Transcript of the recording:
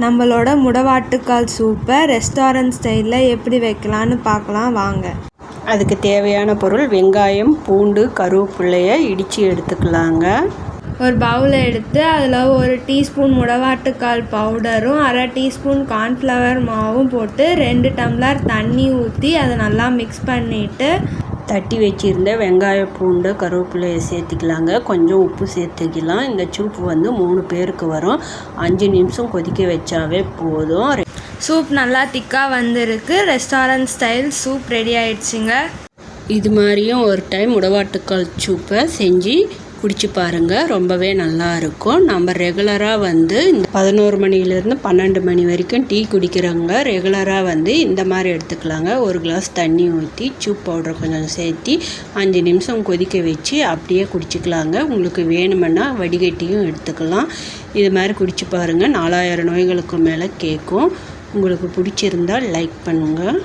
நம்மளோட முடவாட்டுக்கால் சூப்பை ரெஸ்டாரண்ட் ஸ்டைலில் எப்படி வைக்கலான்னு பார்க்கலாம் வாங்க. அதுக்கு தேவையான பொருள் வெங்காயம், பூண்டு, கருவேப்பிலையை இடித்து எடுத்துக்கலாங்க. ஒரு பவுலை எடுத்து அதில் 1 டீஸ்பூன் முடவாட்டுக்கால் பவுடரும் 1/2 டீஸ்பூன் கார்ன்ஃப்ளவர் மாவும் போட்டு 2 டம்ளர் தண்ணி ஊற்றி அதை நல்லா மிக்ஸ் பண்ணிவிட்டு தட்டி வச்சுருந்த வெங்காயம், பூண்டு, கருவேப்பிலையை சேர்த்துக்கலாங்க. கொஞ்சம் உப்பு சேர்த்துக்கலாம். இந்த சூப் 3 பேருக்கு வரும். 5 நிமிஷம் கொதிக்க வச்சாவே போதும். சூப் நல்லா திக்காக வந்திருக்கு. ரெஸ்டாரண்ட் ஸ்டைல் சூப் ரெடி ஆயிடுச்சுங்க. இது மாதிரியும் ஒரு டைம் முடவாட்டுக்கால் சூப்பை செஞ்சு குடிச்சு பாருங்கள். ரொம்பவே நல்லா இருக்கும். நம்ம ரெகுலராக இந்த 11 மணிலேருந்து 12 மணி வரைக்கும் டீ குடிக்கிறவங்க ரெகுலராக இந்த மாதிரி எடுத்துக்கலாங்க. 1 கிளாஸ் தண்ணி ஊற்றி சூப் பவுடர் கொஞ்சம் சேர்த்து 5 நிமிஷம் கொதிக்க வச்சு அப்படியே குடிச்சிக்கலாங்க. உங்களுக்கு வேணுமென்னா வடிகட்டியும் எடுத்துக்கலாம். இது மாதிரி குடிச்சு பாருங்கள். 4000 நோய்களுக்கு மேலே கேட்கும். உங்களுக்கு பிடிச்சிருந்தால் லைக் பண்ணுங்கள்.